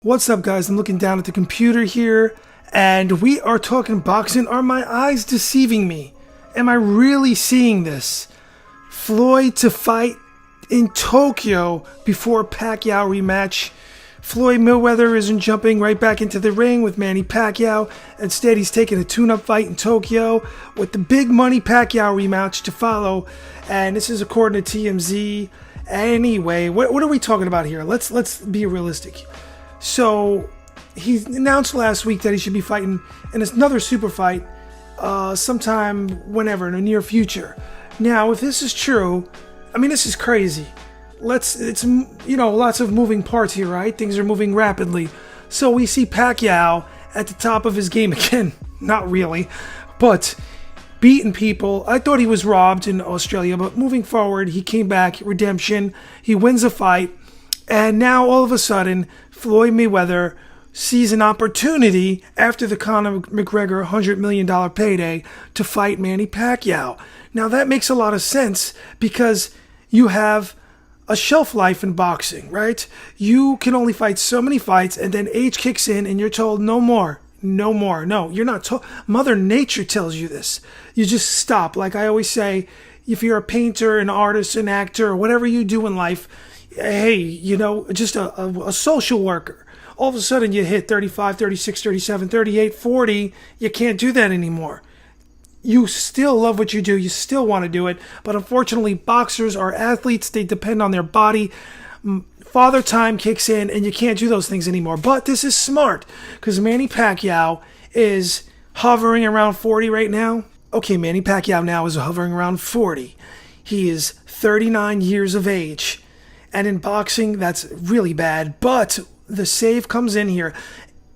What's up, guys? I'm looking down at the computer here, and we are talking boxing. Are my eyes deceiving me? Am I really seeing this? Floyd to fight in Tokyo before Pacquiao rematch. Floyd Mayweather isn't jumping right back into the ring with Manny Pacquiao. Instead, he's taking a tune-up fight in Tokyo with the big Money Pacquiao rematch to follow. And this is according to TMZ. Anyway, what are we talking about here? Let's be realistic. So he announced last week that he should be fighting in another super fight sometime whenever in the near future. Now, if this is true, I mean, this is crazy. It's lots of moving parts here, right? Things are moving rapidly. So we see Pacquiao at the top of his game again. Not really, but beating people. I thought he was robbed in Australia, but moving forward, he came back, redemption. He wins a fight. And now, all of a sudden, Floyd Mayweather sees an opportunity after the Conor McGregor $100 million payday to fight Manny Pacquiao. Now, that makes a lot of sense because you have a shelf life in boxing, right? You can only fight so many fights, and then age kicks in, and you're told no more. No more. No, you're not told. Mother Nature tells you this. You just stop. Like I always say, if you're a painter, an artist, an actor, or whatever you do in life, hey, just a social worker. All of a sudden you hit 35, 36, 37, 38, 40. You can't do that anymore. You still love what you do. You still want to do it. But unfortunately, boxers are athletes. They depend on their body. Father time kicks in and you can't do those things anymore. But this is smart because Manny Pacquiao is hovering around 40 right now. Okay, Manny Pacquiao now is hovering around 40. He is 39 years of age. And in boxing, that's really bad. But the save comes in here.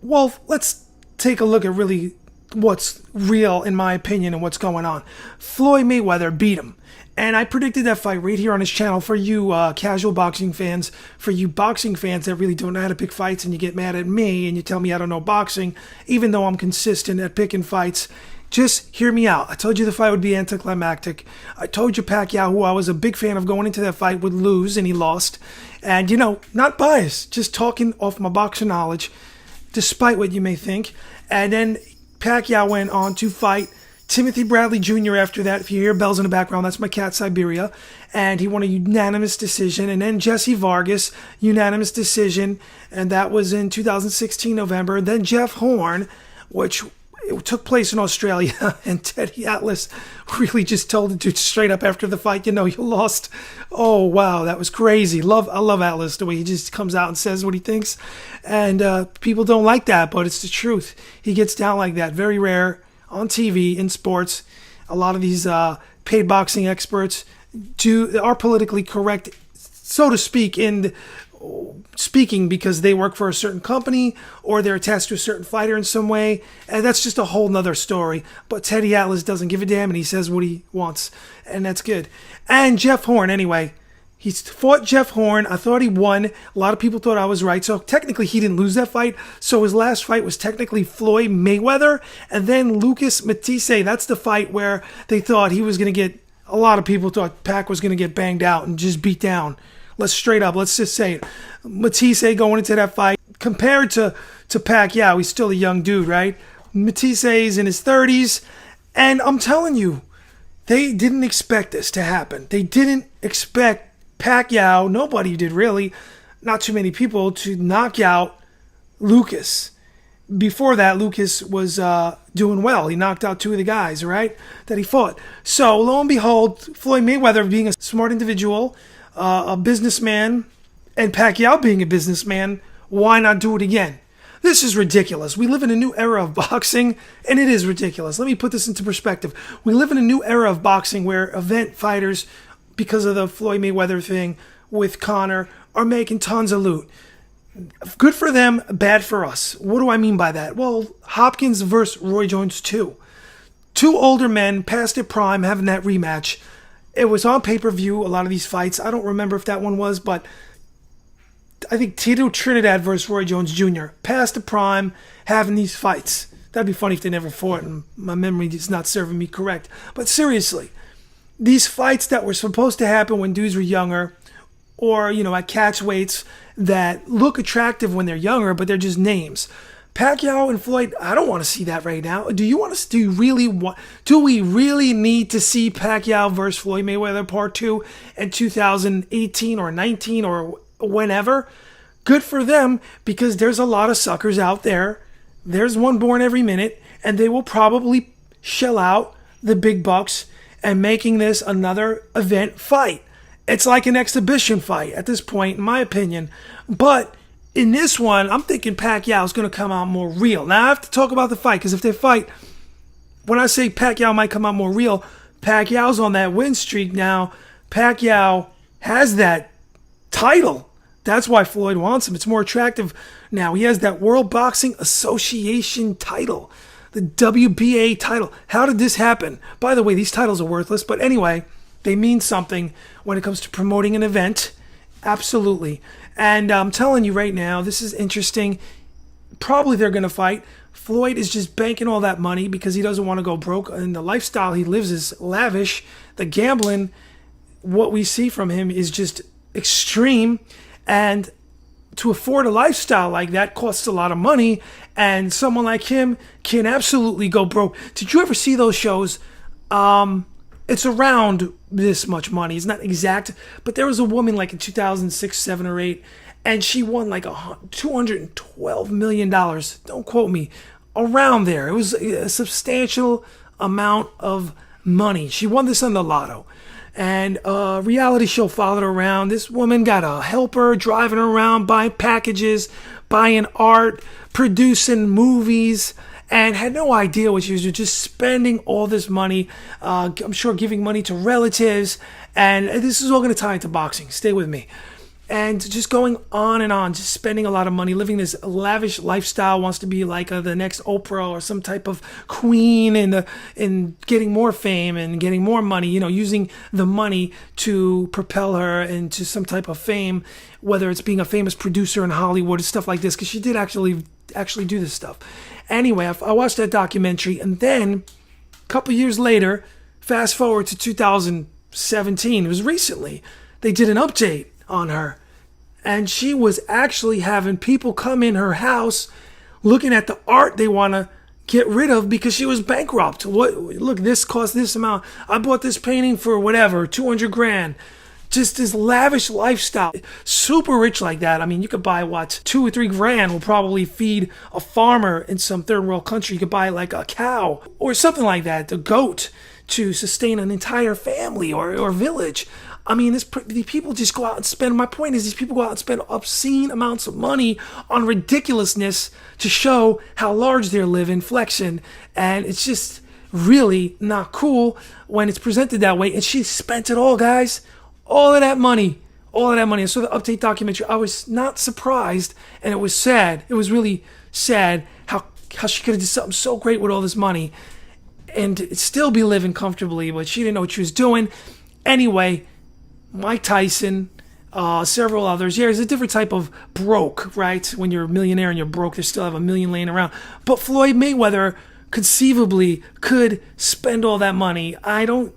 Well, let's take a look at really what's real, in my opinion, and what's going on. Floyd Mayweather beat him. And I predicted that fight right here on his channel for you casual boxing fans, for you boxing fans that really don't know how to pick fights and you get mad at me and you tell me I don't know boxing, even though I'm consistent at picking fights. Just hear me out. I told you the fight would be anticlimactic. I told you Pacquiao, who I was a big fan of going into that fight, would lose, and he lost. And, not biased, just talking off my boxing knowledge, despite what you may think. And then Pacquiao went on to fight Timothy Bradley Jr. after that. If you hear bells in the background, that's my cat Siberia. And he won a unanimous decision. And then Jesse Vargas, unanimous decision. And that was in 2016 November. And then Jeff Horn, which it took place in Australia, and Teddy Atlas really just told the dude straight up after the fight, you lost. Oh, wow, that was crazy. I love Atlas, the way he just comes out and says what he thinks. And people don't like that, but it's the truth. He gets down like that. Very rare on TV, in sports. A lot of these paid boxing experts are politically correct, so to speak, in speaking because they work for a certain company or they're attached to a certain fighter in some way, and that's just a whole nother story. But Teddy Atlas doesn't give a damn and he says what he wants, and that's good. And Jeff Horn, anyway, he's fought Jeff Horn. I thought he won. A lot of people thought I was right, so technically he didn't lose that fight. So his last fight was technically Floyd Mayweather, and then Lucas Matisse. That's the fight where they thought he was going to get, a lot of people thought Pac was going to get banged out and just beat down. Let's just say it. Matisse going into that fight, compared to Pacquiao, he's still a young dude, right? Matisse is in his 30s, and I'm telling you, they didn't expect this to happen. They didn't expect Pacquiao, nobody did really, not too many people, to knock out Lucas. Before that, Lucas was doing well. He knocked out two of the guys, right, that he fought. So, lo and behold, Floyd Mayweather, being a smart individual, a businessman, and Pacquiao being a businessman, why not do it again? This is ridiculous. We live in a new era of boxing, and it is ridiculous. Let me put this into perspective. We live in a new era of boxing where event fighters, because of the Floyd Mayweather thing with Conor, are making tons of loot. Good for them, bad for us. What do I mean by that? Well, Hopkins versus Roy Jones 2. Two older men past their prime having that rematch. It was on pay-per-view, a lot of these fights. I don't remember if that one was, but I think Tito Trinidad versus Roy Jones Jr. past the prime, having these fights. That'd be funny if they never fought, and my memory is not serving me correct. But seriously, these fights that were supposed to happen when dudes were younger, or, at catch weights that look attractive when they're younger, but they're just names. Pacquiao and Floyd, I don't want to see that right now. Do we really need to see Pacquiao versus Floyd Mayweather Part 2 in 2018 or 19 or whenever? Good for them, because there's a lot of suckers out there. There's one born every minute, and they will probably shell out the big bucks and making this another event fight. It's like an exhibition fight at this point, in my opinion. But in this one, I'm thinking Pacquiao's going to come out more real. Now, I have to talk about the fight, because if they fight, when I say Pacquiao might come out more real, Pacquiao's on that win streak now. Pacquiao has that title. That's why Floyd wants him. It's more attractive now. He has that World Boxing Association title, the WBA title. How did this happen? By the way, these titles are worthless, but anyway, they mean something when it comes to promoting an event. Absolutely. And I'm telling you right now, this is interesting. Probably they're going to fight. Floyd is just banking all that money because he doesn't want to go broke. And the lifestyle he lives is lavish. The gambling, what we see from him is just extreme. And to afford a lifestyle like that costs a lot of money. And someone like him can absolutely go broke. Did you ever see those shows? It's around this much money. It's not exact, but there was a woman like in 2006, 7, or 8, and she won like $212 million. Don't quote me. Around there. It was a substantial amount of money. She won this on the lotto. And a reality show followed her around. This woman got a helper driving her around, buying packages, buying art, producing movies, and had no idea what she was doing, just spending all this money, I'm sure giving money to relatives, and this is all going to tie into boxing. Stay with me. And just going on, just spending a lot of money, living this lavish lifestyle, wants to be like the next Oprah or some type of queen, and getting more fame and getting more money, using the money to propel her into some type of fame, whether it's being a famous producer in Hollywood and stuff like this, because she did actually do this stuff. Anyway, I watched that documentary, and then a couple years later, fast forward to 2017, it was recently, they did an update on her, and she was actually having people come in her house looking at the art they want to get rid of because she was bankrupt. Look, this cost this amount. I bought this painting for whatever, 200 grand. Just this lavish lifestyle. Super rich like that. I mean, you could buy, 2 or 3 grand will probably feed a farmer in some third world country. You could buy like a cow or something like that, a goat, to sustain an entire family or village. I mean, these people just go out and spend. My point is, these people go out and spend obscene amounts of money on ridiculousness to show how large they're living, flexing. And it's just really not cool when it's presented that way. And she spent it all, guys. All of that money. I saw the update documentary. I was not surprised, and it was sad. It was really sad how she could have did something so great with all this money and still be living comfortably, but she didn't know what she was doing. Anyway, Mike Tyson, several others. Yeah, there's a different type of broke, right? When you're a millionaire and you're broke, they still have $1 million laying around. But Floyd Mayweather conceivably could spend all that money. I don't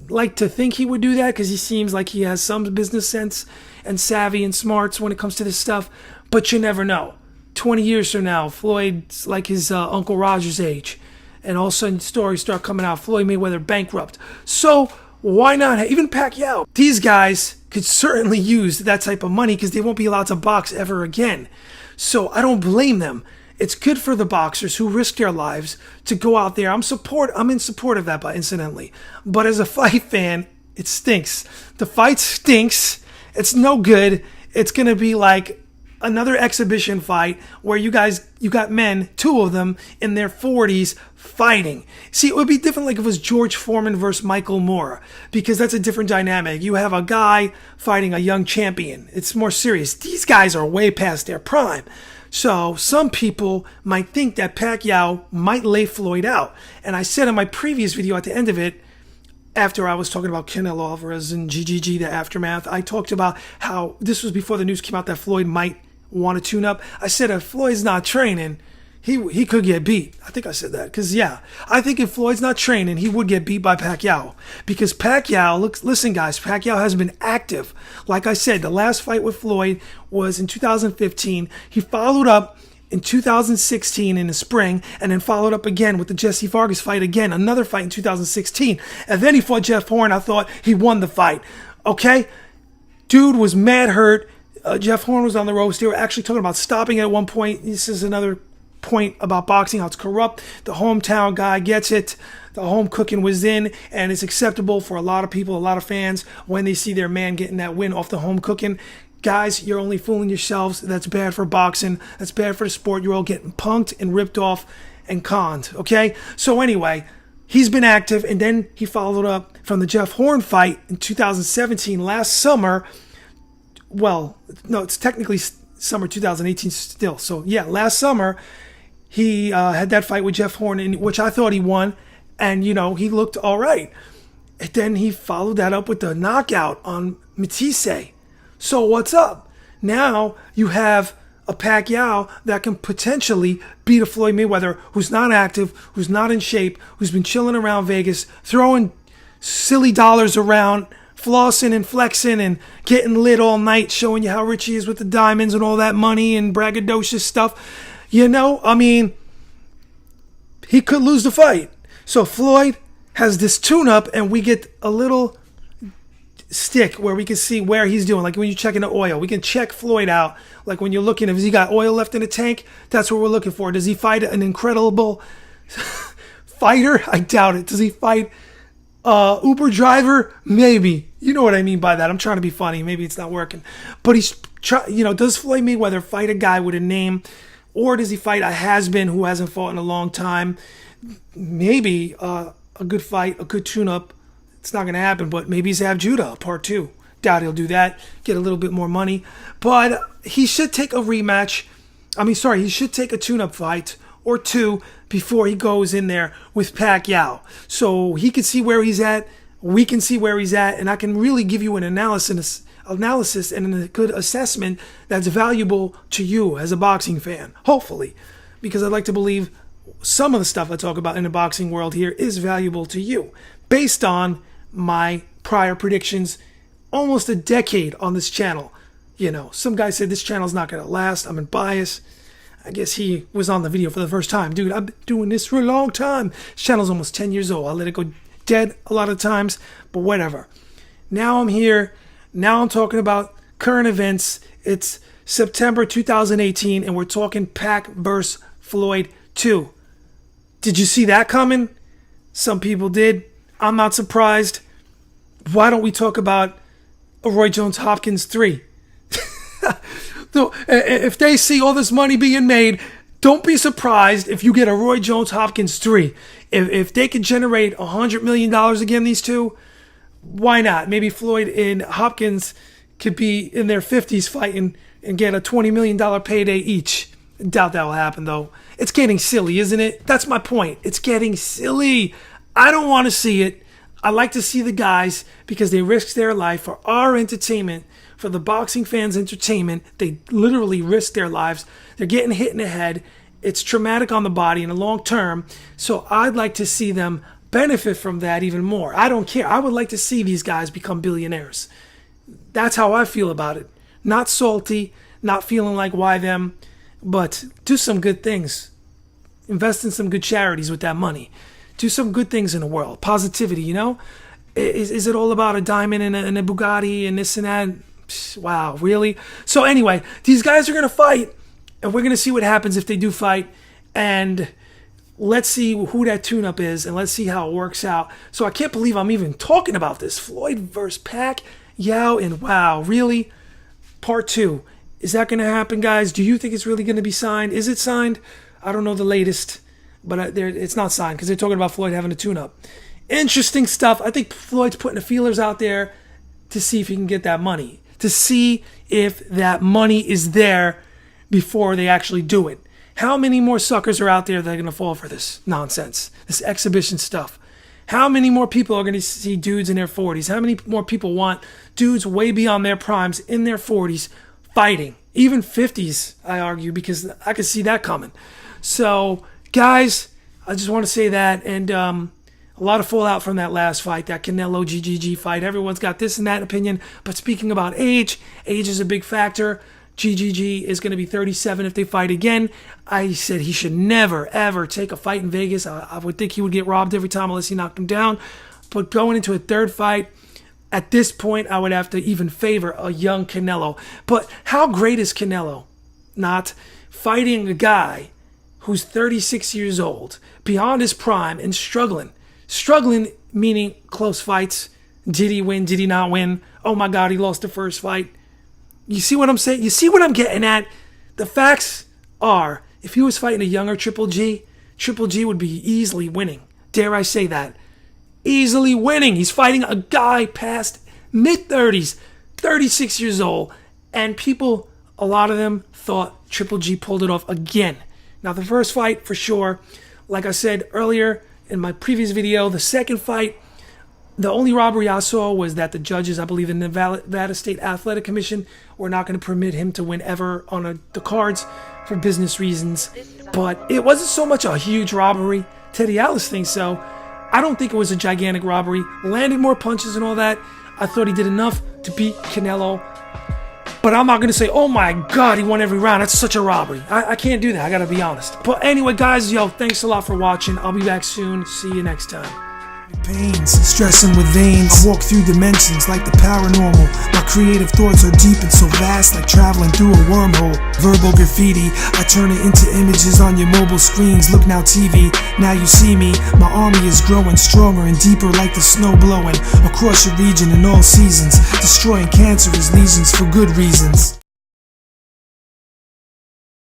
like to think he would do that because he seems like he has some business sense and savvy and smarts when it comes to this stuff, but you never know. 20 years from now, Floyd's like his Uncle Roger's age, and all of a sudden stories start coming out, Floyd Mayweather bankrupt. So why not? Even Pacquiao. These guys could certainly use that type of money because they won't be allowed to box ever again. So I don't blame them. It's good for the boxers who risk their lives to go out there. I'm in support of that, incidentally. But as a fight fan, it stinks. The fight stinks. It's no good. It's going to be like another exhibition fight where you got men, 2 of them in their 40s fighting. See, it would be different like if it was George Foreman versus Michael Moore, because that's a different dynamic. You have a guy fighting a young champion. It's more serious. These guys are way past their prime. So some people might think that Pacquiao might lay Floyd out. And I said in my previous video at the end of it, after I was talking about Canelo Alvarez and GGG, the aftermath, I talked about how this was before the news came out that Floyd might want to tune up. I said if Floyd's not training, he could get beat. I think I said that because I think if Floyd's not training, he would get beat by Pacquiao because Pacquiao. Listen, guys, Pacquiao has been active. Like I said, the last fight with Floyd was in 2015. He followed up in 2016 in the spring, and then followed up again with the Jesse Vargas fight again, another fight in 2016, and then he fought Jeff Horn. I thought he won the fight. Okay, dude was mad hurt. Jeff Horn was on the ropes. They were actually talking about stopping it at one point. This is another point about boxing, how it's corrupt. The hometown guy gets it. The home cooking was in, and it's acceptable for a lot of people, a lot of fans, when they see their man getting that win off the home cooking. Guys, you're only fooling yourselves. That's bad for boxing. That's bad for the sport. You're all getting punked and ripped off and conned, okay? So anyway, he's been active, and then he followed up from the Jeff Horn fight in 2017, last summer. Well, no, it's technically summer 2018 still. So yeah, last summer, he had that fight with Jeff Horn, which I thought he won, and, he looked all right. And then he followed that up with the knockout on Matisse. So what's up? Now you have a Pacquiao that can potentially beat a Floyd Mayweather who's not active, who's not in shape, who's been chilling around Vegas, throwing silly dollars around, flossing and flexing and getting lit all night, showing you how rich he is with the diamonds and all that money and braggadocious stuff. He could lose the fight. So Floyd has this tune-up, and we get a little stick where we can see where he's doing. Like when you're checking the oil, we can check Floyd out. Like when you're looking, if he got oil left in the tank, that's what we're looking for. Does he fight an incredible fighter? I doubt it. Does he fight Uber driver? Maybe. You know what I mean by that. I'm trying to be funny. Maybe it's not working. But does Floyd Mayweather fight a guy with a name, or does he fight a has-been who hasn't fought in a long time? Maybe a good fight, a good tune-up. It's not going to happen, but maybe he's Ab Judah, part 2. Doubt he'll do that. Get a little bit more money. But he should take a rematch. He should take a tune-up fight or 2 before he goes in there with Pacquiao. So he can see where he's at. We can see where he's at. And I can really give you an analysis and a good assessment that's valuable to you as a boxing fan. Hopefully. Because I'd like to believe some of the stuff I talk about in the boxing world here is valuable to you. Based on my prior predictions almost a decade on this channel. Some guy said this channel's not going to last. I'm in bias. I guess he was on the video for the first time. Dude, I've been doing this for a long time. This channel's almost 10 years old. I let it go dead a lot of times, but whatever. Now I'm here. Now I'm talking about current events. It's September 2018, and we're talking Pac versus Floyd 2. Did you see that coming? Some people did. I'm not surprised. Why don't we talk about a Roy Jones Hopkins 3? If they see all this money being made, don't be surprised if you get a Roy Jones Hopkins 3. If they could generate $100 million again, these two, why not? Maybe Floyd and Hopkins could be in their 50s fighting and get a $20 million payday each. Doubt that will happen, though. It's getting silly, isn't it? That's my point. It's getting silly. I don't want to see it. I like to see the guys because they risk their life for our entertainment, for the boxing fans' entertainment. They literally risk their lives. They're getting hit in the head. It's traumatic on the body in the long term. So I'd like to see them benefit from that even more. I don't care. I would like to see these guys become billionaires. That's how I feel about it. Not salty, not feeling like why them, but do some good things. Invest in some good charities with that money. Do some good things in the world. Positivity, Is it all about a diamond and a Bugatti and this and that? Psh, wow, really? So anyway, these guys are going to fight, and we're going to see what happens if they do fight. And let's see who that tune-up is, and let's see how it works out. So I can't believe I'm even talking about this. Floyd versus Pacquiao, and wow, really? Part 2. Is that going to happen, guys? Do you think it's really going to be signed? Is it signed? I don't know the latest. But it's not signed because they're talking about Floyd having a tune-up. Interesting stuff. I think Floyd's putting the feelers out there to see if he can get that money. To see if that money is there before they actually do it. How many more suckers are out there that are going to fall for this nonsense? This exhibition stuff. How many more people are going to see dudes in their 40s? How many more people want dudes way beyond their primes in their 40s fighting. Even 50s, I argue, because I could see that coming. So, guys, I just want to say that. And a lot of fallout from that last fight, that Canelo GGG fight. Everyone's got this and that opinion. But speaking about age is a big factor. GGG is going to be 37 if they fight again. I said he should never, ever take a fight in Vegas. I would think he would get robbed every time unless he knocked him down. But going into a third fight, at this point, I would have to even favor a young Canelo. But how great is Canelo? Not fighting a guy who's 36 years old, beyond his prime, and struggling. Struggling meaning close fights. Did he win? Did he not win? Oh my God, he lost the first fight. You see what I'm saying? You see what I'm getting at? The facts are, if he was fighting a younger Triple G would be easily winning. Dare I say that? Easily winning. He's fighting a guy past mid-30s, 36 years old. And people, a lot of them, thought Triple G pulled it off again. Now, the first fight, for sure, like I said earlier in my previous video, the second fight, the only robbery I saw was that the judges, I believe in the Nevada State Athletic Commission, were not going to permit him to win ever on the cards for business reasons. But it wasn't so much a huge robbery. Teddy Atlas thinks so. I don't think it was a gigantic robbery. Landed more punches and all that. I thought he did enough to beat Canelo. But I'm not going to say, oh my God, he won every round. That's such a robbery. I can't do that. I got to be honest. But anyway, guys, thanks a lot for watching. I'll be back soon. See you next time. Pains, stressing with veins. I walk through dimensions like the paranormal. My creative thoughts are deep and so vast, like traveling through a wormhole. Verbal graffiti, I turn it into images on your mobile screens. Look now TV, now you see me. My army is growing stronger and deeper like the snow blowing across your region in all seasons, destroying cancerous lesions for good reasons.